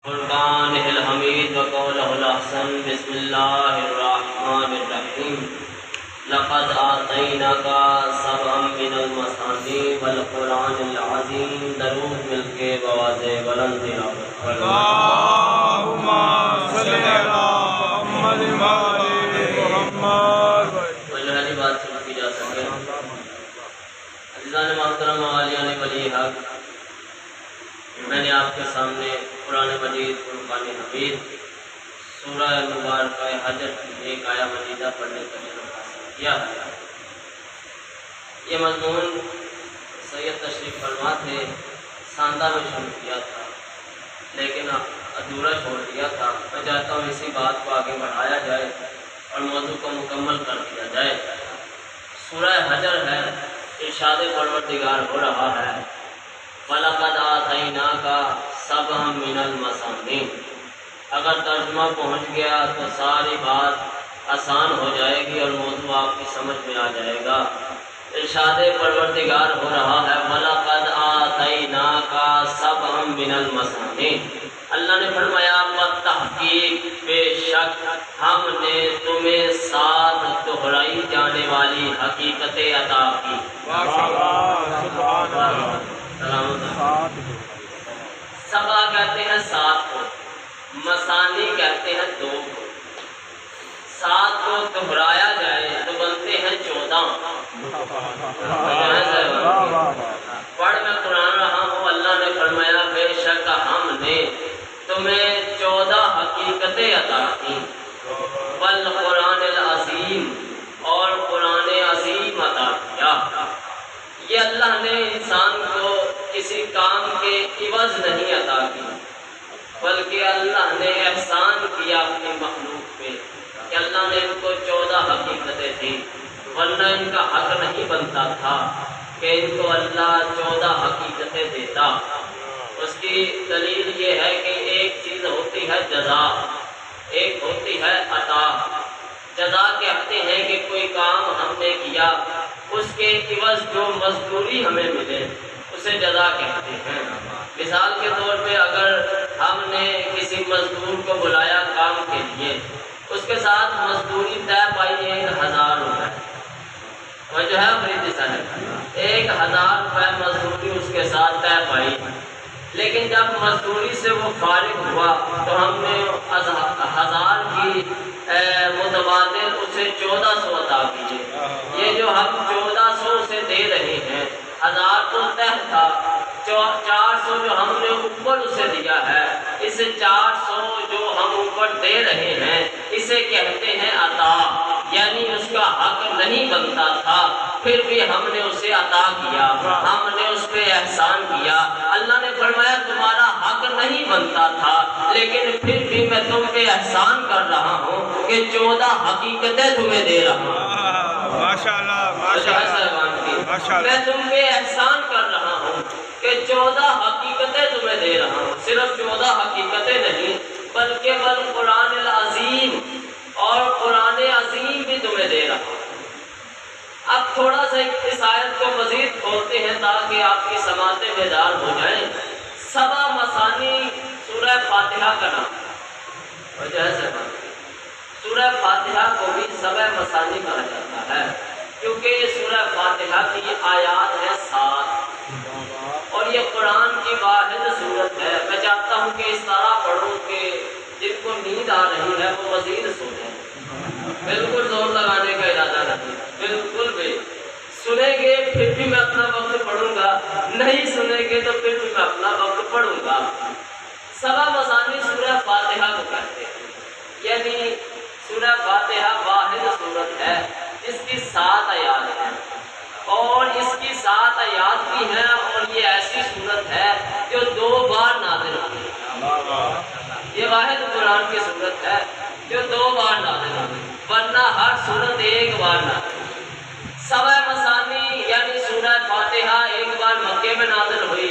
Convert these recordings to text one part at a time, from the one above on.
فرقان الحمید وقولہ الاحسن بسم اللہ الرحمن الرحیم لقد آتیناک سبعا من المثانی والقرآن العظیم درود مل کے بواز بلند تلاوت اللہم صلی علی محمد محمد پہلی بات سن کی جا سکے عزیزان محترم عالیان ولی حق، میں نے آپ کے سامنے قرآن مجید فرقان حمید سورہ مبارکہ حجر کی ایک آیہ مجیدہ پڑھنے کا شرف حاصل کیا ہے۔ یہ مضمون سید تشریف فرما تھے، ساندہ میں شروع کیا تھا لیکن ادھورا چھوڑ دیا تھا۔ میں چاہتا ہوں اسی بات کو آگے بڑھایا جائے اور موضوع کو مکمل کر دیا جائے۔ سورہ حجر ہے، ارشاد پروردگار ہو رہا ہے وَلَقَدْ آتَيْنَاكَ سَبْعًا مِنَ الْمَثَانِي۔ اگر ترجمہ پہنچ گیا تو ساری بات آسان ہو جائے گی اور موضوع آپ کی سمجھ میں آ جائے گا۔ ارشاد پروردگار ہو رہا ہے وَلَقَدْ آتَيْنَاكَ سَبْعًا مِنَ الْمَثَانِي۔ اللہ نے فرمایا بالتحقیق بے شک ہم نے تمہیں 7 دہرائی جانے والی حقیقتیں عطا کی۔ سبا کہتے ہیں 7 کو، مثانی کہتے ہیں 2 کو۔ 7 کو دہرایا جائے تو بنتے ہیں 14۔ پڑھ میں قرآن رہا ہوں، اللہ نے فرمایا بے شک ہم نے تمہیں 14 حقیقتیں عطا کی، والقرآن العظیم اور قرآن عظیم عطا کیا۔ یہ اللہ نے انسان کو کسی کام کے عوض نہیں عطا کی، بلکہ اللہ نے احسان کیا اپنی مخلوق پہ کہ اللہ نے ان کو 14 حقیقتیں دی، ورنہ ان کا حق نہیں بنتا تھا کہ ان کو اللہ 14 حقیقتیں دیتا۔ اس کی دلیل یہ ہے کہ ایک چیز ہوتی ہے جزا، ایک ہوتی ہے عطا۔ جزا کہتے ہیں کہ کوئی کام ہم نے کیا، اس کے عوض جو مزدوری ہمیں ملے اسے جزا کہتے ہیں۔ مثال کے طور پہ اگر ہم نے کسی مزدور کو بلایا کام کے لیے، اس کے ساتھ مزدوری طے پائی 1000 روپے، وہ جو ہے فریدی صاحب 1000 روپے مزدوری اس کے ساتھ طے پائی، لیکن جب مزدوری سے وہ فارغ ہوا تو ہم نے 1000 کی متبادل اسے 1400 عطا کیے۔ یہ جو ہم 1400 سے دے رہے ہیں، 1000 تو طے تھا، 400 جو ہم نے اوپر اسے دیا ہے، اسے 400 جو ہم اوپر دے رہے ہیں اسے کہتے ہیں عطا، یعنی اس کا حق نہیں بنتا تھا پھر بھی ہم نے اسے عطا کیا، ہم نے اس پہ احسان کیا۔ اللہ نے فرمایا تمہارا حق نہیں بنتا تھا لیکن پھر بھی میں تم پہ احسان کر رہا ہوں کہ 14 حقیقتیں تمہیں دے رہا ہوں۔ ماشاءاللہ ماشاءاللہ، میں تم پہ احسان کر رہا ہوں کہ 14 حقیقتیں تمہیں دے رہا ہوں۔ صرف 14 حقیقتیں نہیں بلکہ قرآن العظیم اور قرآن عظیم بھی تمہیں دے رہا ہوں۔ اب تھوڑا سا اس آیت کو مزید کھولتے ہیں تاکہ آپ کی سماعتیں بیدار ہو جائیں۔ 7 مثانی سورہ فاتحہ کا نام وجہ سے سورہ فاتحہ کو بھی 7 مثانی کہا جاتا ہے کیونکہ یہ سورہ فاتحہ کی آیات ہے 7 اور یہ قرآن کی واحد صورت ہے۔ میں چاہتا ہوں کہ اس طرح پڑھوں کہ جن کو نیند آ رہی ہے وہ مزید سو جائیں۔ بالکل زور لگانے کا ارادہ نہیں، بالکل بھی سنیں گے پھر بھی میں اپنا وقت پڑھوں گا، نہیں سنیں گے تو پھر بھی میں اپنا وقت پڑھوں گا۔ 7 مثانی سورہ فاتحہ کو کہتے ہیں، یعنی سورہ فاتحہ واحد صورت ہے جس کی 7 آیات ہیں اور اس کی 7 آیات بھی ہیں اور یہ ایسی صورت ہے جو 2 بار نازل ہوئی ہے۔ یہ واحد قرآن کی صورت ہے جو 2 بار نازل ہوئی، ورنہ ہر صورت 1 بار نازل ہوئی۔ 7 مثانی یعنی سورہ فاتحہ 1 بار مکے میں نازل ہوئی،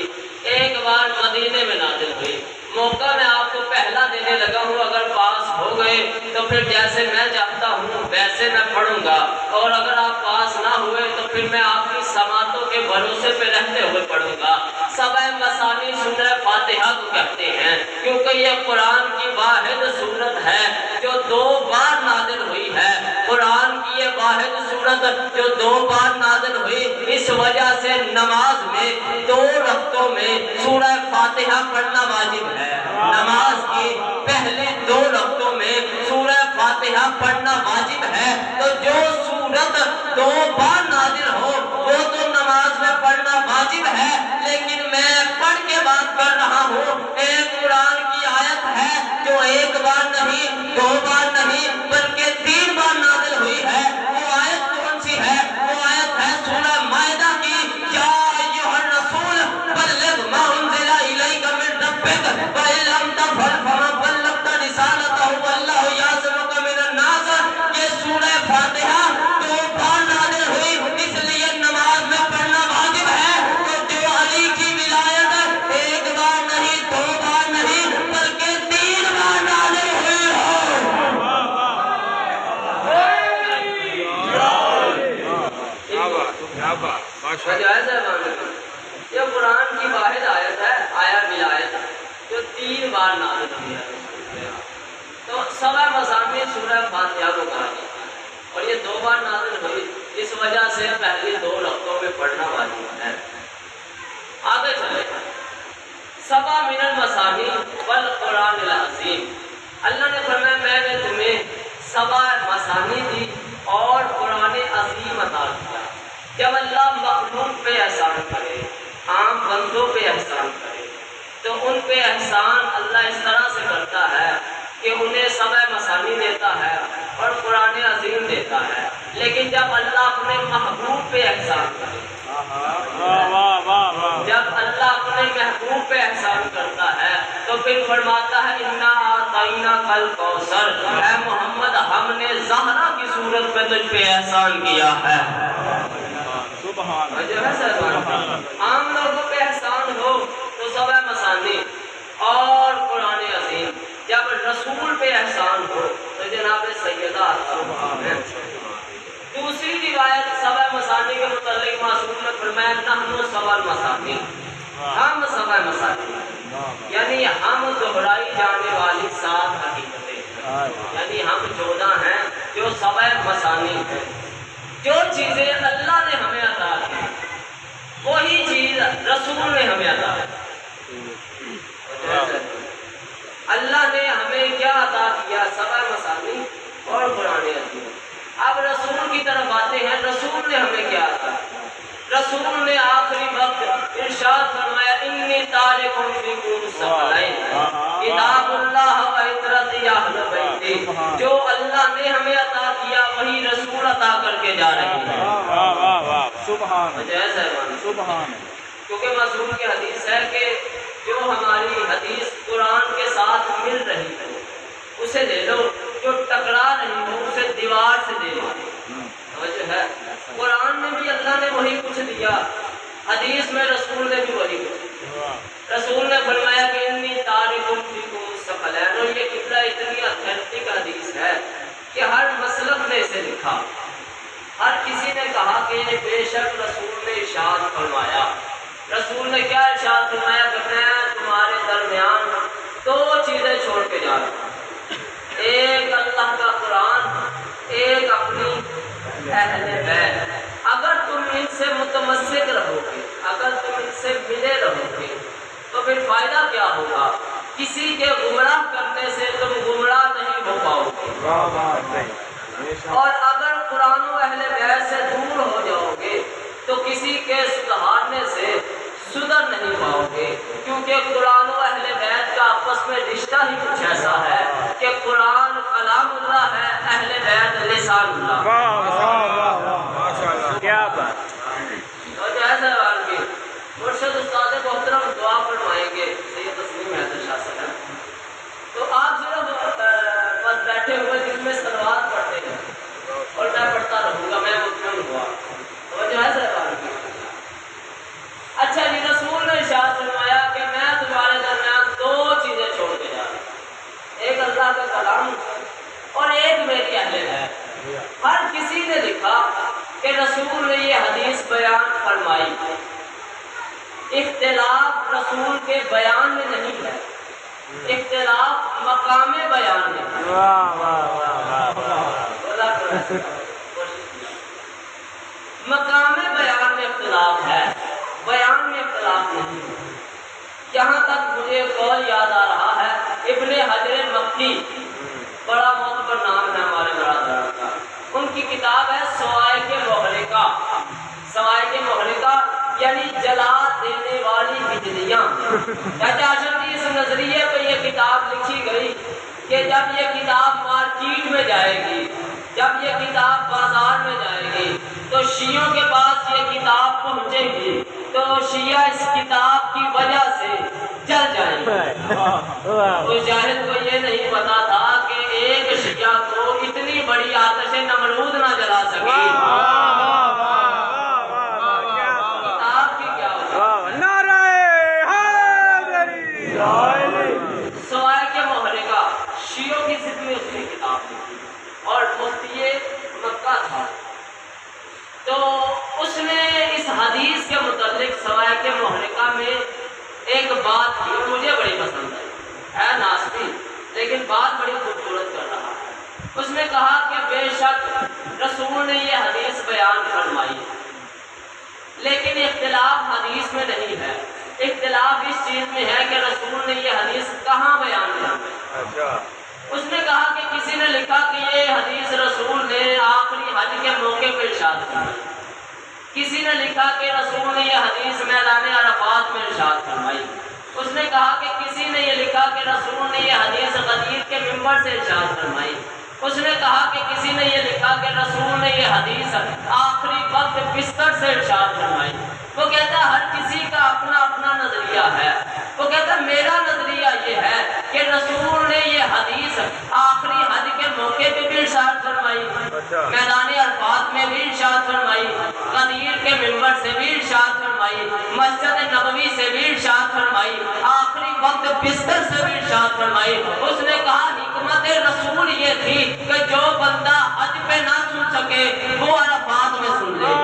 1 بار مدینے میں نازل ہوئی۔ موقع میں آپ کو پہلے پہلا دینے لگا ہوں، اگر پاس ہو گئے تو پھر جیسے میں چاہتا ہوں ویسے میں پڑھوں گا، اور اگر آپ پاس نہ ہوئے تو پھر میں آپ کی سماعتوں کے بھروسے پہ رہتے ہوئے پڑھوں گا۔ سبع مثانی سورہ فاتحہ کو کہتے ہیں کیونکہ یہ قرآن کی واحد سورت ہے جو 2 بار نازل ہوئی ہے۔ قرآن کی یہ واحد سورت جو 2 بار نازل ہوئی، اس وجہ سے نماز میں 2 رکعتوں میں سورہ فاتحہ پڑھنا واجب ہے۔ نماز کی پہلی 2 رکعتوں میں سورہ فاتحہ پڑھنا واجب ہے۔ تو جو سورت 2 بار نازل ہو وہ تو نماز میں پڑھنا واجب ہے، لیکن میں پڑھ کے بات کر رہا ہوں ایک قرآن کی آیت ہے جو 1 بار نہیں، 2 بار نہیں، بلکہ 3 بار نازل ہوئی ہے۔ وہ آیت کون سی ہے؟ وہ آیت ہے سورہ مائدہ کی، یا ایھا الرسول بلغ ما انزل الیک من ربک وان لم تفعل فما بلغت رسالتہ واللہ یعصمک من الناس۔ یہ سورہ فاتحہ 2 بار نازل ہوئی، اس لیے نماز میں پڑھنا واجب ہے۔ تو جو علی کی ولایت 1 بار نہیں، 2 بار نہیں، بلکہ 3 بار نازل ہوئی ہو۔ یہ قرآن کی واحد آیت ہے، آیا ولایت، جو 3 بار نازل ہوئی ہے۔ تو سبع مثانی سورہ فاتحہ کو کہا جاتا ہے، اور یہ 2 بار نازل ہوئی، اس وجہ سے پہلی 2 رکعتوں میں پڑھنا واجب ہے۔ آگے چلے، سبع من المثانی والقرآن العظیم۔ اللہ نے فرمایا میں نے تمہیں 7 مثانی دی اور قرآن عظیم عطا کیا۔ جب اللہ مخلوق پہ احسان کرے، عام بندوں پہ احسان کرے، تو ان پہ احسان اللہ اس طرح سے کرتا ہے کہ انہیں 7 مثانی دیتا ہے اور قرآن عظیم دیتا ہے۔ لیکن جب اللہ اپنے محبوب پہ احسان کرے، جب اللہ اپنے محبوب پہ احسان کرتا ہے تو پھر فرماتا ہے انا اعطیناک الکوثر، اے محمد ہم نے زہرا کی صورت میں تجھ پہ احسان کیا ہے۔ عام لوگوں پہ احسان ہو تو 7 مثانی اور قرآن عظیم، جب رسول پہ احسان ہو تو جناب سیدہ ہے۔ دوسری روایت 7 مثانی کے متعلق معصوم نے فرمایا نحن 7 مثانی، ہم 7 مثانی، یعنی ہم دہرائی جانے والی 7 حقیقتیں، یعنی ہم 14 ہیں جو 7 مثانی ہیں۔ جو چیزیں اللہ نے ہمیں عطا کی وہی چیز رسول نے ہمیں عطا کی۔ اللہ نے ہمیں کیا عطا کیا؟ 7 مثانی اور قرآن عظیم۔ اب رسول کی طرف آتے ہیں، رسول نے ہمیں کیا عطا کیا؟ رسول نے آخری وقت ارشاد فرمایا انی تارک فیکم ثقلین کتاب اللہ و عطرت اہل بیتی۔ جو اللہ نے ہمیں عطا کیا وہی رسول عطا کر کے جا رہے ہیں۔ سبحان سبحان۔ کیونکہ معصوم کی حدیث ہے کہ جو ہماری حدیث قرآن کے ساتھ مل رہی ہے اسے لے لو، جو ٹکرا رہی ہو اسے دیوار سے دے لو۔ توجہ ہے، قرآن میں بھی اللہ نے وہی کچھ دیا، حدیث میں رسول نے بھی وہی کچھ دیا۔ رسول نے فرمایا کہ انی تارک فیکم ثقلین، اور یہ قبلہ اتنی اتھینٹک حدیث ہے کہ ہر مسلک نے اسے لکھا، ہر کسی نے کہا کہ بے شک رسول نے ارشاد فرمایا۔ رسول نے کیا ارشاد فرمایا کہ میں تمہارے درمیان 2 چیزیں چھوڑ کے جا رہا ہوں، ایک اللہ کا قرآن، ایک اپنی اہل بیت۔ اگر تم ان سے متمسک رہو گے، اگر تم ان سے ملے رہو گے تو پھر فائدہ کیا ہوگا؟ کسی کے گمراہ کرنے سے تم گمراہ نہیں ہو پاؤ گے، اور اگر قرآن و اہل بیت سے دور ہو جاؤ گے تو کسی کے سدھارنے سے سدھر نہیں پاؤ گے، کیونکہ قرآن و اہل بیت کا آپس میں رشتہ ہی کچھ ایسا ہے کہ قرآن کلام اللہ ہے، اہل بیت لسان اللہ۔ کیا بات! تو جیسا کی مرشد استاد محترم دعا فرمائیں گے سید تسلیم حیدر شاہ صاحب، تو آپ صرف بس بیٹھے ہوئے دل میں صلوات پڑھتے ہیں اور میں پڑھتا رہوں گا، میں مطمئن ہوا۔ تو جو ہے صاحب کی اچھا جی، رسول نے ارشاد فرمایا کہ میں تمہارے درمیان 2 چیزیں چھوڑ کے جا رہا ہوں، رسول نے یہ حدیث بیان فرمائی، اختلاف رسول کے بیان میں نہیں ہے، اختلاف مقام بیان میں ہے۔ واہ واہ واہ واہ مقام بیان میں اختلاف ہے، بیان میں اختلاف نہیں ہے۔ یہاں تک مجھے قول یاد آ رہا ہے، ابن حجر مکی، بڑا معتبر نام ہے ہمارے برادران کا، ان کی کتاب ہے سوائق محرقہ۔ سوائق محرقہ یعنی جلا دینے والی بجلیاں۔ اس نظریے پہ یہ کتاب لکھی گئی کہ جب یہ کتاب مارکیٹ میں جائے گی، جب یہ کتاب بازار میں جائے گی تو شیعوں کے پاس یہ کتاب پہنچے گی تو شیعہ اس کتاب کی وجہ سے جل جائیں گے۔ تو شاہد کو یہ نہیں پتا تھا کہ ایک شیعہ کو اتنی بڑی آتش نمرود نہ جلا سکے۔ کتاب کی کیا وجہ؟ سوائق محرقہ شیعوں کی ضد میں اس نے کتاب لکھی اور مفتی مکہ تھا، تو اس نے اس حدیث کے متعلق سوائق محرقہ میں ایک بات کی، مجھے بڑی پسند ہے ناستی لیکن بات بڑی خوبصورت کر رہا ہے۔ اس نے کہا کہ بے شک رسول نے یہ حدیث بیان فرمائی لیکن اختلاف حدیث میں نہیں ہے، اختلاف اس چیز میں ہے کہ رسول نے یہ حدیث کہاں بیان کیا۔ اس نے کہا کہ کسی نے لکھا کہ یہ حدیث رسول نے آخری حج کے موقع پر ارشاد فرمائی، کسی نے لکھا کہ رسول نے یہ حدیث میدان عرفات میں ارشاد فرمائی، اس نے کہا کہ کسی نے یہ لکھا کہ رسول نے یہ حدیث غدیر کے منبر سے ارشاد فرمائی، اس نے کہا کہ کسی نے یہ لکھا کہ رسول نے یہ حدیث آخری وقت بستر سے ارشاد فرمائی۔ وہ کہتا ہے ہر کسی کا اپنا اپنا نظریہ ہے، وہ کہتا ہے میرا نظریہ یہ ہے کہ رسول نے یہ حدیث آخری حج کے موقع پہ بھی ارشاد فرمائی، میدان عرفات میں بھی ارشاد فرمائی، غدیر کے منبر سے بھی ارشاد فرمائی، مسجد نبوی سے بھی ارشاد فرمائی، آخری وقت بستر سے بھی ارشاد فرمائی۔ اس نے کہا حکمت رسول یہ تھی کہ جو بندہ حج پہ نہ سن سکے وہ عرفات میں سن لے،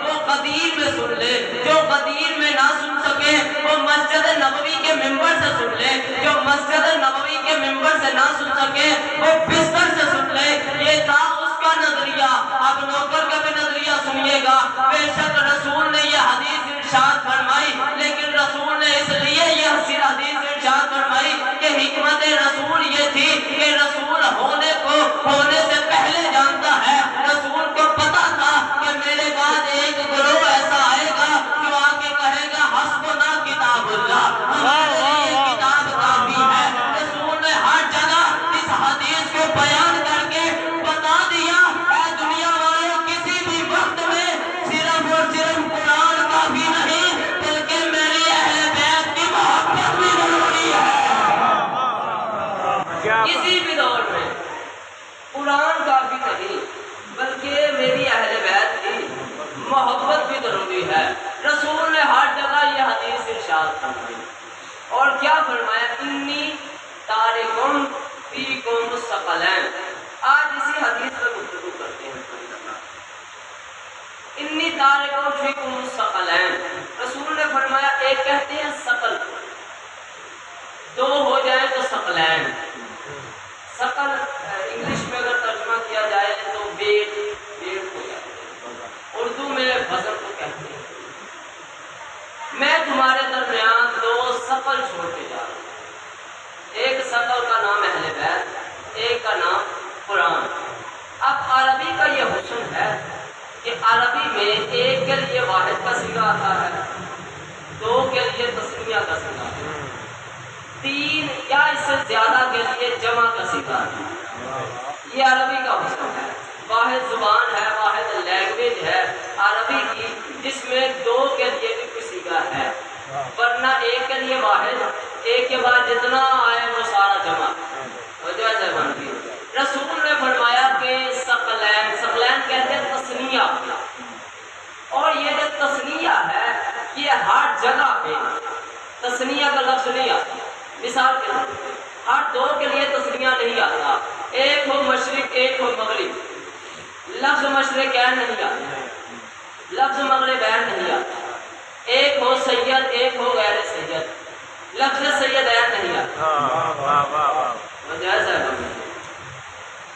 وہ غدیر میں سن لے، جو غدیر میں نہ سن سکے وہ مسجد نبوی کے منبر سے سن لے، جو مسجد نبوی کے منبر سے نہ سن سکے وہ بستر سے سن لے۔ یہ تھا اس کا نظریہ۔ اب نوکر کا بھی نظریہ سنیے گا۔ بے شک رسول نے یہ حدیث ارشاد فرمائی لیکن رسول نے اس لیے یہ حدیث ارشاد فرمائی کہ حکمت رسول یہ تھی کہ رسول ہونے سے پہلے جانتا ہے، رسول کو پتا تھا کہ میرے بعد ایک گروہ ایسا آئے گا جو آ کے کہے گا حسبنا کتاب اللہ، ہمارے لیے کتاب کافی ہے۔ رسول نے ہر جگہ اس حدیث کو بیان کر کے بتا دیا اے دنیا والوں کسی بھی وقت میں صرف اور صرف قرآن کافی نہیں بلکہ میری اہل بیت کی محبت بھی ضروری ہے۔ کسی بھی دور میں قرآن کافی نہیں بلکہ میری اہل بیت کی محبت بھی ضروری ہے۔ رسول نے ہر جگہ یہ حدیث ارشاد فرمائی اور کیا فرمایا، انی تارکم فیکم ثقلین۔ آج اسی حدیث پر گفتگو کرتے ہیں۔ انی تارکم فیکم ثقلین، رسول نے فرمایا ایک کہتے ہیں ثقل، دو ہو جائے تو ثقلین۔ ثقل انگلش میں اگر ترجمہ کیا جائے تو ویٹ کو کہتے ہیں، اردو میں وزن کو کہتے ہیں۔ میں تمہارے درمیان دو ثقل چھوڑ کے جا رہا ہوں، ایک ثقل کا نام اہل بیت، ایک کا نام قرآن۔ اب عربی کا یہ حسن ہے کہ عربی میں ایک کے لیے واحد کا صیغہ آتا ہے، دو کے لیے تسنیہ کا صیغہ آتا ہے، تین یا اس سے زیادہ کے لیے جمع کا صیغہ آتا ہے۔ یہ عربی کا حسن ہے، واحد زبان ہے، واحد لینگویج ہے عربی کی جس میں دو کے لیے بھی کوئی صیغہ ہے، ورنہ ایک کے لیے واحد، ایک کے بعد جتنا آئے وہ سارا جمع۔ رسول نے فرمایا کہ ثقلین، ثقلین کہتے ہیں تسنیہ، اور یہ جو تسنیہ ہے یہ ہر جگہ پہ تسنیہ کا لفظ نہیں آتا۔ مثال کے طور پہ ہر دو کے لیے تسنیہ نہیں آتا، ایک ہو مشرق ایک ہو مغرب، لفظ مشرقین نہیں آتا، لفظ مغربین نہیں آتا، ایک ہو سید ایک ہو غیر سید، لفظ سیدین نہیں آتا۔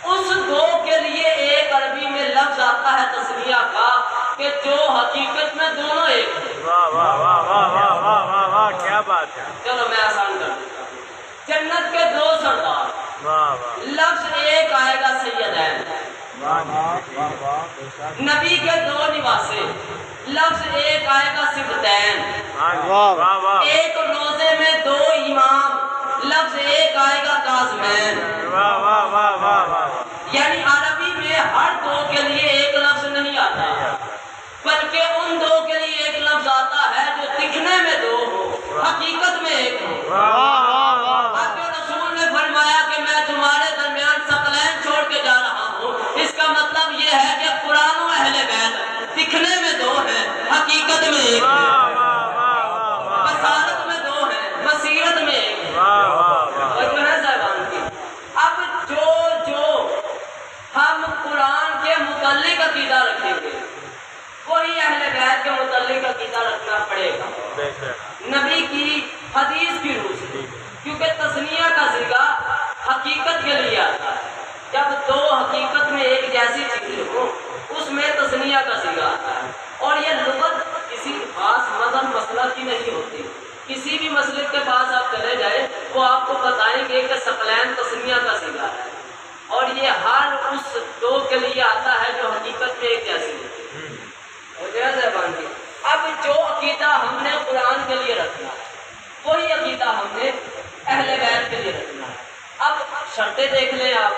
اس دو کے لیے ایک عربی میں لفظ آتا ہے تسمیہ کا کہ جو حقیقت میں دونوں ایک ہیں۔ واہ واہ واہ واہ واہ واہ واہ واہ کیا بات ہے، چلو میں آسان کر دیتا ہوں۔ جنت کے دو سردار، واہ واہ لفظ ایک آئے گا سیدین۔ نبی کے دو نواسے، لفظ ایک آئے گا صفتین۔ واہ واہ ایک روزے میں دو امام، لفظ ایک آئے گا کاظمین۔ واہ واہ واہ واہ واہ، یعنی عربی میں ہر دو کے لیے ایک لفظ نہیں آتا، بلکہ ان دو کے لیے ایک لفظ آتا ہے جو دکھنے میں دو ہو، حقیقت میں ایک ہو۔ آقا رسول نے فرمایا کہ میں تمہارے درمیان ثقلین چھوڑ کے جا رہا ہوں، اس کا مطلب یہ ہے کہ قرآن و اہل بیت دکھنے میں دو ہیں، حقیقت میں ایک ہے، بصارت میں دو ہیں، بصیرت میں ایک ہے۔ اور جو ہے صاحبان کی، اب جو ہم قرآن کے متعلق عقیدہ رکھیں گے وہی اہل بیت کے متعلق عقیدہ رکھنا پڑے گا نبی کی حدیث کی روح سے، کیونکہ تثنیہ کا صیغہ حقیقت کے لیے آتا ہے۔ جب دو حقیقت میں ایک جیسی چیزیں ہو اس میں تثنیہ کا صیغہ آتا ہے، اور یہ لغت کسی خاص مذہب مسلک کی نہیں ہوتی، کسی بھی مسلک کے پاس آپ چلے جائیں وہ آپ کو بتائیں گے کہ ثقلین تثنیہ کا صیغہ ہے، اور یہ ہر اس دو کے لیے آتا ہے جو حقیقت میں ایک جیسی ہوتی ہے۔ اب جو عقیدہ ہم نے قرآن کے لیے رکھنا ہے وہی عقیدہ ہم نے اہل بیت کے لیے رکھنا ہے۔ اب شرطیں دیکھ لیں آپ،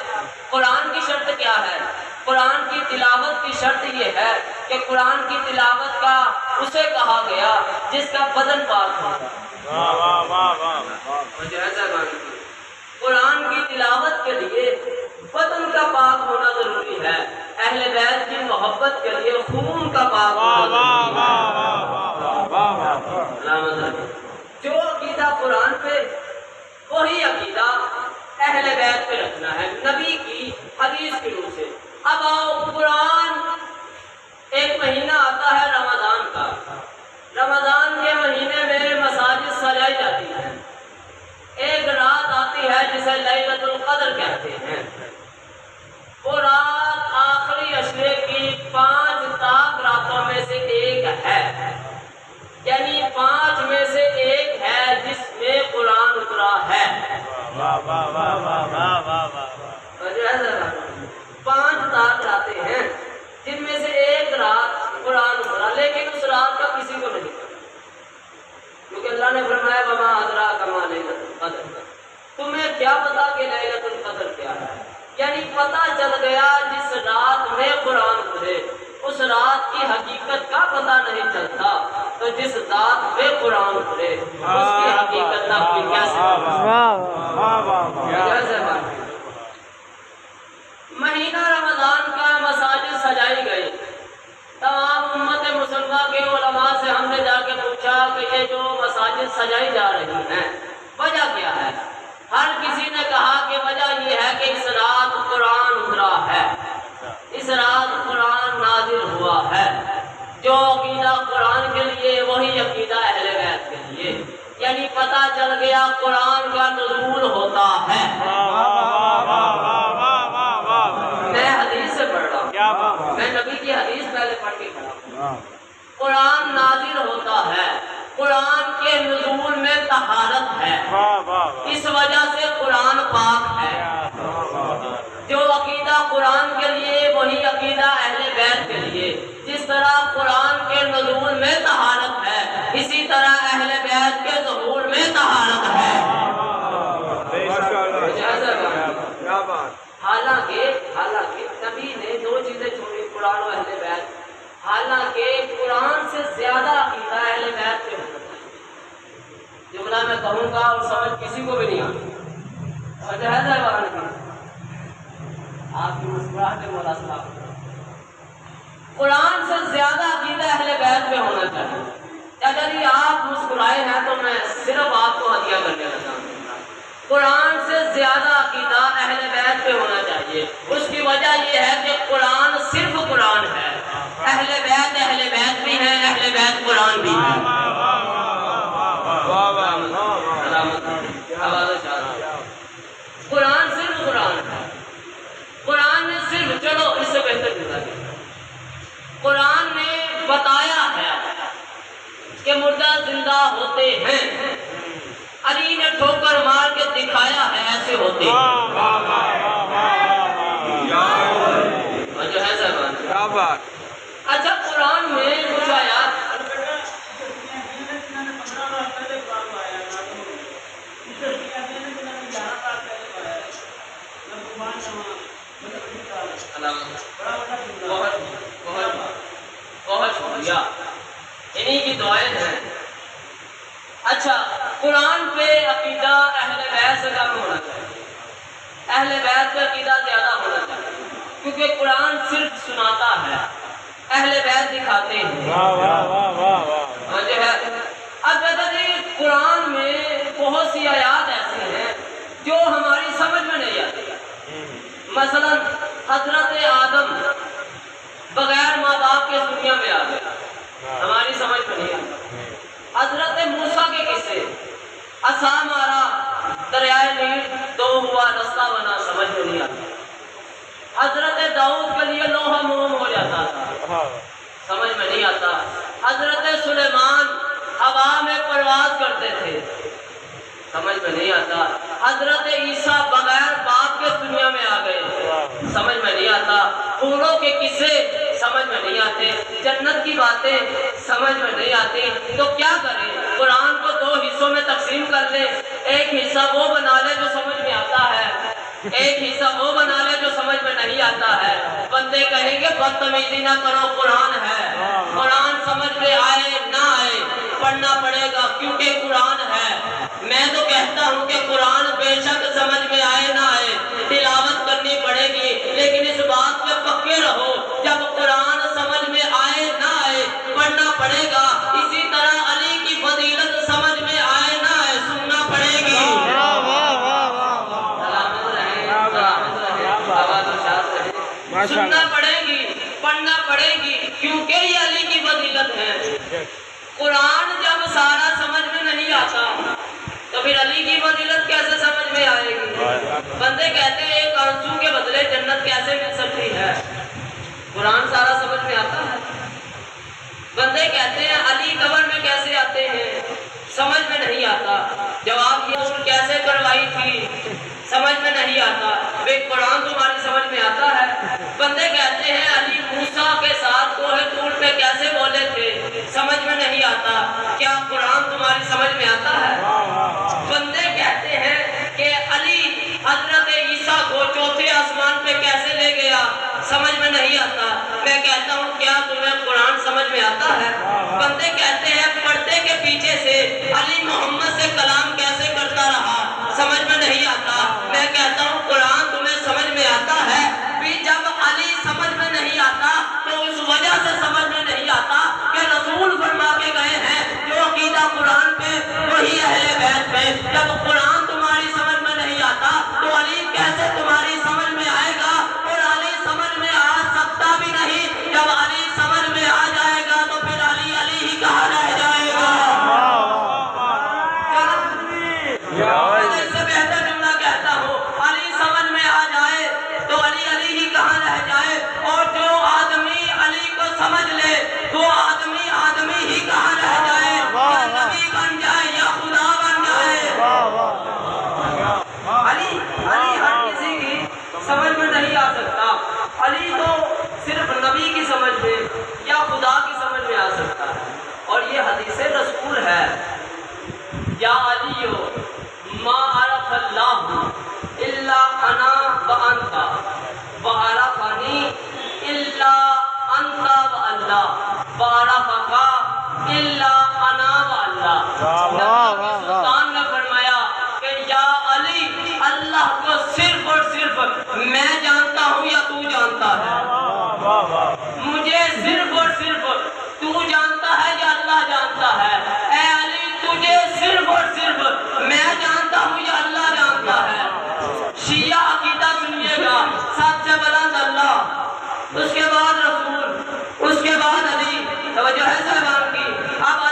قرآن کی شرط کیا ہے؟ قرآن کی تلاوت کی شرط یہ ہے کہ قرآن کی تلاوت کا اسے کہا گیا جس کا بدن پاک ہو۔ قرآن کی تلاوت کے لیے بدن کا پاک ہونا ضروری ہے، اہل بیت کی محبت کے لیے خون کا پاک ہونا ضروری ہے۔ جو عقیدہ قرآن پہ وہی عقیدہ اہل بیت پہ رکھنا ہے نبی کی حدیث کی روح سے۔ اب آؤ، قرآن ایک مہینہ آتا ہے رمضان کا، رمضان کے مہینے میں مساجد سجائی جاتی ہیں، ایک رات آتی ہے جسے لیلۃ القدر کہتے ہیں، وہ رات آخری عشرے کی 5 تاک راتوں میں سے ایک ہے، یعنی 5 میں سے ایک ہے جس میں قرآن اترا ہے۔ 5 تاک آتے ہیں جن میں سے ایک رات قرآن اترا، لیکن اس رات کا کسی کو نہیں پتا، کیونکہ اللہ نے فرمایا وما ادراک ما لیلۃ القدر، تمہیں کیا پتا کہ لیلۃ القدر کیا ہے؟ یعنی پتہ چل گیا جس رات میں قرآن اترے اس رات کی حقیقت کا پتہ نہیں چلتا، تو جس رات میں قرآن اترے اس کی حقیقت نہ کیسے؟ مہینہ رمضان کا مساجد سجائی گئی، تمام امت مسلمہ کے علماء سے ہم نے جا کے پوچھا کہ یہ جو مساجد سجائی جا رہی ہیں وجہ کیا ہے؟ ہر کسی نے کہا کہ وجہ یہ ہے کہ اس رات قرآن اترا ہے، اس رات قرآن نازل ہوا ہے۔ جو عقیدہ قرآن کے لیے وہی عقیدہ اہل بیت کے لیے، یعنی پتہ چل گیا قرآن کا نزول ہوتا ہے۔ میں حدیث سے پڑھ رہا ہوں، میں نبی کی حدیث پہلے پڑھ کے کھڑا ہوں۔ قرآن نازل ہوتا ہے، قرآن کے نزول میں طہارت ہے، اس وجہ سے قرآن پاک ہے۔ جو عقیدہ قرآن کے لیے وہی عقیدہ اہل بیت کے لیے، جس طرح قرآن کے نزول میں طہارت ہے اسی طرح اہل بیت کے ظہور میں طہارت ہے۔ حالانکہ نبی نے 2 چیزیں چھوڑی، قرآن و اہل بیت، حالانکہ قرآن سے زیادہ عقیدہ اہل بیت پہ ہونا چاہیے۔ جملہ میں کہوں گا اور سمجھ کسی کو بھی نہیں آتی، وجہ ہے آپ کی مسکراہٹ مولا صاحب، قرآن سے زیادہ عقیدہ اہل بیت پہ ہونا چاہیے۔ اگر یہ آپ مسکرائے ہیں تو میں صرف آپ کو ہدیہ کرنے لگا ہوں، قرآن سے زیادہ عقیدہ اہل بیت پہ ہونا چاہیے۔ اس کی وجہ یہ ہے کہ قرآن صرف بھی ہے۔ واہ واہ واہ آواز اشارہ۔ قرآن صرف قرآن ہے، قرآن نے صرف، چلو اس سے بہتر بتا دیا، قرآن نے بتایا ہے کہ مردہ زندہ ہوتے ہیں، علی نے ٹھوکر مار کے دکھایا ہے ایسے ہوتے ہیں۔ اور جو ہے صاحبان کیا بات اچھا قرآن میں کچھ آیات بہت شکریہ، انہی کی دعائیں ہیں۔ اچھا قرآن پہ عقیدہ اہل بیت سے کم ہونا چاہیے، اہل بیت پہ عقیدہ زیادہ ہونا چاہیے، کیونکہ قرآن صرف سناتا ہے، اہل بیت دکھاتے ہیں۔ واہ واہ واہ واہ واہ اور جو ہے اب کہتا جی قرآن میں بہت سی آیات ایسی ہیں جو ہماری سمجھ میں نہیں آتی۔ مثلا حضرت آدم بغیر ماں باپ کے اس دنیا میں آ گئے، ہماری سمجھ میں نہیں آتی۔ حضرت موسیٰ کے قصے، عصا مارا دریائے نیل دو ہوا رستہ بنا، سمجھ میں نہیں آتا۔ حضرت داؤد کے لیے لوہا موم ہو جاتا تھا، سمجھ میں نہیں آتا۔ حضرت سلیمان ہوا میں پرواز کرتے تھے، سمجھ میں نہیں آتا۔ حضرت عیسیٰ بغیر باپ کے دنیا میں آ گئے، سمجھ میں نہیں آتا۔ حوروں کے قصے سمجھ میں نہیں آتے، جنت کی باتیں سمجھ میں نہیں آتی۔ تو کیا کریں؟ قرآن کو دو حصوں میں تقسیم کر لیں، ایک حصہ وہ بنا لے جو سمجھ میں آتا ہے، ایک حصہ وہ بنا لے جو سمجھ میں نہیں آتا ہے۔ بندے کہیں گے بدتمیزی نہ کرو، قرآن ہے، قرآن سمجھ میں آئے نہ آئے پڑھنا پڑے گا کیونکہ قرآن ہے۔ میں تو کہتا ہوں کہ قرآن بے شک سمجھ میں آئے نہ آئے تلاوت کرنی پڑے گی، لیکن اس بات پہ پکے رہو جب قرآن سمجھ میں آئے نہ آئے پڑھنا پڑے گا۔ اسی طرح علی کی فضیلت سمجھ میں آئے نہ آئے سننا پڑے گی۔ سننا پڑے گی، پڑھنا پڑے گی، کیونکہ یہ علی کی فضیلت ہے۔ قرآن جب سارا سمجھ میں نہیں آتا تو پھر علی کی فضیلت کیسے سمجھ میں آئے گی؟ بندے کہتے ہیں ایک آنسو کے بدلے جنت کیسے مل سکتی ہے؟ قرآن سارا سمجھ میں آتا ہے۔ بندے کہتے ہیں علی قبر میں کیسے آتے ہیں؟ سمجھ میں نہیں آتا۔ جواب یہ رسول کیسے کروائی تھی؟ سمجھ میں نہیں آتا۔ بے قرآن تمہاری سمجھ میں آتا ہے۔ بندے کہتے ہیں علی موسیٰ کے ساتھ کوہ طور پہ کیسے بولے تھے؟ سمجھ میں نہیں آتا۔ کیا قرآن تمہاری سمجھ میں آتا ہے؟ بندے کہتے ہیں کہ علی حضرت عیسیٰ کو چوتھے آسمان پہ کیسے لے گیا؟ سمجھ میں نہیں آتا۔ میں کہتا ہوں کیا تمہیں قرآن سمجھ میں آتا ہے؟ بندے کہتے ہیں پردے کے پیچھے سے علی محمد سے کلام کیسے کرتا رہا؟ سمجھ میں نہیں آتا۔ میں کہتا ہوں قرآن تمہیں سمجھ میں آتا ہے بھی جب علی سمجھ میں نہیں آتا تو اس وجہ سے سمجھ میں نہیں آتا کہ رسول فرما کے گئے ہیں جو عقیدہ قرآن پہ وہی اہل بیت پہ۔ جب قرآن تمہاری سمجھ میں نہیں آتا تو علی کیسے تمہاری سمجھ میں آئے گا؟ اور علی سمجھ میں آ سکتا بھی نہیں۔ جب علی سمجھ میں آ جائے گا تو پھر علی علی ہی کہا رہ جائے گا۔ اس سے بہتر جملہ کہتا ہوں، علی سمجھ میں آ جائے تو علی علی ہی کہاں رہ جائے، اور جو آدمی علی کو سمجھ لے وہ آدمی آدمی ہی کہاں رہ جائے، یا نبی بن جائے یا خدا بن جائے۔ علی ہر کسی کی سمجھ میں نہیں آ سکتا۔ علی تو صرف نبی کی سمجھ میں یا خدا کی سمجھ میں آ سکتا ہے، اور یہ حدیث رسول ہے۔ یا علیو ما عرف اللہ الا انا وانت وعرفنی الا انت واللہ وعرفک الا انا واللہ۔ سلطان نے فرمایا کہ یا علی اللہ کو صرف اور صرف میں جانتا ہوں یا تو جانتا ہے؟ مجھے صرف اور صرف تو جانتا ہے یا اللہ جانتا ہے؟ اے علی تجھے صرف اور صرف میں جانتا ہوں یا اللہ جانتا ہے؟ شیعہ عقیدہ سنیے گا، سب سے بلند اللہ، اس کے بعد رسول، اس کے بعد علی۔ توجہ ہے صاحبان کی؟ اب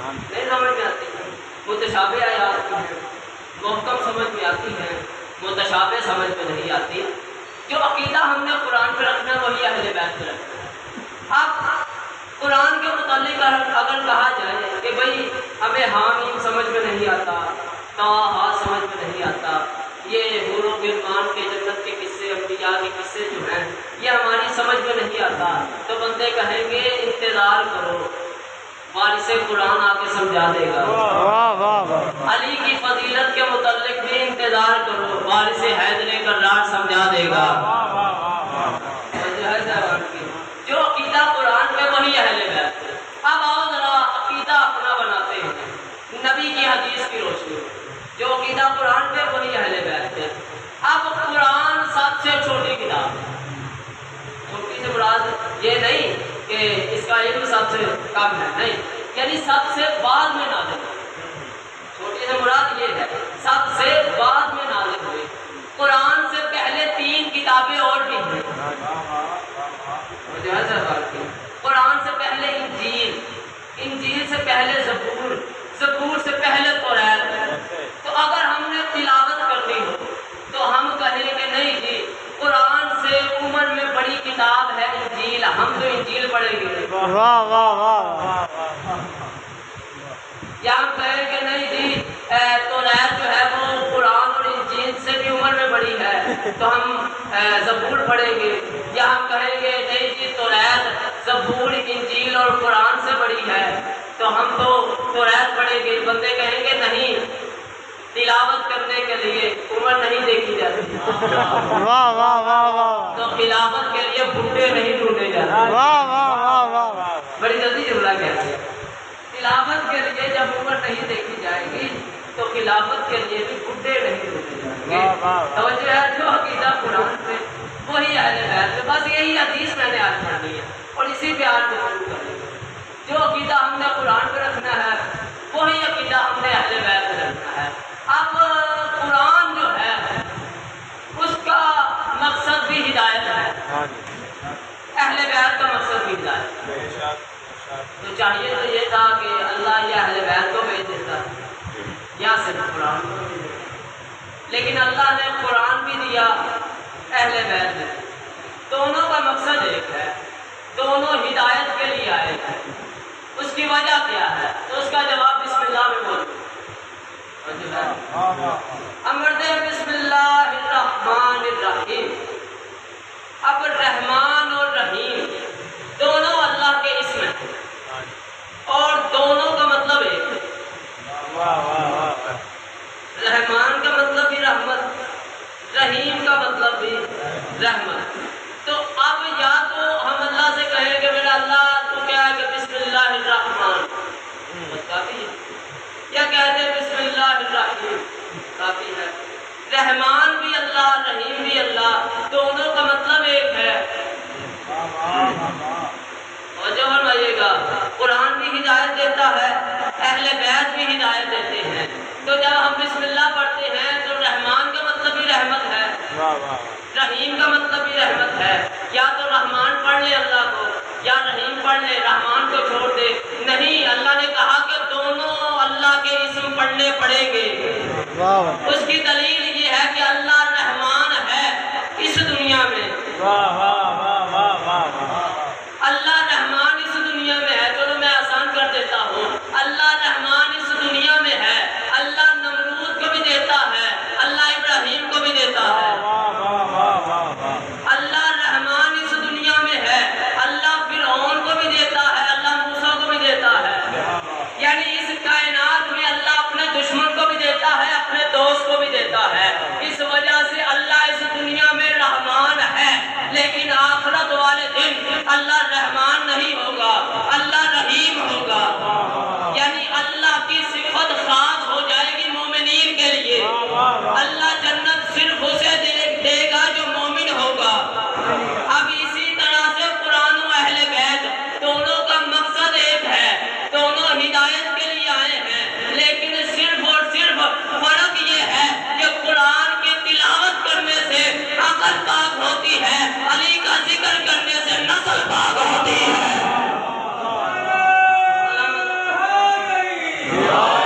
نہیں سمجھ میں آتی ہے، متشابہ آیات ہیں، محکم سمجھ میں آتی ہیں، متشابہ سمجھ میں نہیں آتی۔ جو عقیدہ ہم نے قرآن پہ رکھنا ہے وہی اہل بیت پہ رکھنا ہے۔ اب قرآن کے متعلق اگر کہا جائے کہ بھئی ہمیں حامیم سمجھ میں نہیں آتا، طٰہٰ سمجھ میں نہیں آتا، یہ حور و غلمان کے جنت کے قصے، انبیاء کے قصے جو ہیں یہ ہماری سمجھ میں نہیں آتا، تو بندے کہیں گے انتظار کرو، وارث قرآن آ کے سمجھا دے گا۔ علی کی فضیلت کے متعلق بھی انتظار کرو، وارث حیدر کرار سمجھا دے گا۔ جو عقیدہ قرآن پہ وہی اہل بیت ہے۔ اب آؤ ذرا عقیدہ اپنا بناتے ہیں نبی کی حدیث کی روشنی میں۔ جو عقیدہ قرآن پہ وہی اہل بیت ہے۔ اب قرآن سب سے چھوٹی کتاب ہے، چھوٹی سے مراد یہ نہیں کہ اس کا علم سب سے کم ہے، نہیں، یعنی سب سے بعد میں نازل ہوئی۔ چھوٹی سے مراد یہ ہے سب سے بعد میں نازل ہوئی۔ قرآن سے پہلے 3 کتابیں اور بھی ہیں، قرآن سے پہلے انجیل، انجیل سے پہلے زبور، زبور سے پہلے توریت۔ تو اگر ہم نے تلاوت کرنی ہو تو ہم کہیں کہ نہیں جی قرآن سے عمر میں بڑی کتاب ہے انجیل، ہم تو انجیل پڑھیں گے۔ یا ہم کہیں کہ نہیں جی توریت جو ہے وہ قرآن اور انجیل سے بھی عمر میں بڑی ہے تو ہم زبور پڑھیں گے۔ یا ہم کہیں گے نہیں جی توریت زبور انجیل اور قرآن سے بڑی ہے تو ہم تو توریت پڑھیں گے۔ بندے کہیں گے نہیں، تلاوت کرنے کے لیے عمر نہیں دیکھی جاتی، تو تلاوت کے لیے بڈھے نہیں ڈھونڈے جاتے۔ بڑی جلدی جملہ کہتے ہیں، تلاوت کے لیے جب عمر نہیں دیکھی جائے گی تو خلافت کے لیے بھی بڈھے نہیں ڈھونڈے جائیں گے۔ توجہ ہے، جو عقیدہ قرآن پہ وہی اہل بیت پہ۔ بس یہی حدیث میں نے آج پڑھنی ہے اور اسی پہ آج گفتگو کرنی ہے۔ جو عقیدہ ہم نے قرآن پہ رکھنا ہے وہی عقیدہ ہم نے اہل بیت پہ رکھنا ہے۔ اب قرآن جو ہے اس کا مقصد بھی ہدایت ہے، اہل بیت کا مقصد بھی ہدایت ہے۔ تو چاہیے تو یہ تھا کہ اللہ یا اہل بیت کو بھیج دیتا یا صرف قرآن کو بھیج دیتا، لیکن اللہ نے قرآن بھی دیا، اہل بیت نے، دونوں کا مقصد ایک ہے، دونوں ہدایت کے لیے آئے ہیں۔ اس کی وجہ کیا ہے؟ تو اس کا جواب بسم اللہ میں بولو۔ امر دے بسم اللہ الرحمن الرحیم۔ اب رحمان اور رحیم دونوں اللہ کے اسم ہیں اور دونوں کا مطلب ایک ہے۔ رحمان کا مطلب بھی رحمت، رحیم کا مطلب بھی رحمت۔ تو اب یا تو ہم اللہ سے کہیں کہ میرا اللہ تو کیا ہے کہ بسم اللہ الرحمن، بس کافی ہے، یا کہتے ہیں بسم اللہ الرحیم، کافی ہے۔ رحمان بھی اللہ، رحیم بھی اللہ، دونوں کا مطلب ایک ہے۔ اور جو فرمائیے گا قرآن بھی ہدایت دیتا ہے، اہل بیت بھی ہدایت دیتے ہیں۔ تو جب ہم بسم اللہ پڑھتے ہیں تو رحمان کا مطلب بھی رحمت ہے، رحیم کا مطلب بھی رحمت ہے۔ یا تو رحمان پڑھ لے اللہ کو یا رحیم پڑھ لے، رحمان کو چھوڑ دے، نہیں، اللہ نے کہا کہ دونوں اللہ کے اسم پڑھنے پڑیں گے۔ اس کی دلیل یہ ہے کہ اللہ رحمان ہے اس دنیا میں، اللہ رحمان اس دنیا میں ہے۔ چلو میں آسان کر دیتا ہوں، اللہ رحمان اس دنیا میں ہے، اللہ نمرود کو بھی دیتا ہے، اللہ ابراہیم کو بھی دیتا ہے۔ اللہ رحمان اس دنیا میں ہے، اللہ فرعون کو بھی دیتا ہے، اللہ موسیٰ کو بھی دیتا ہے۔ یعنی اس کائنات میں اللہ اپنے دشمن کو بھی دیتا ہے، اپنے دوست کو بھی دیتا یا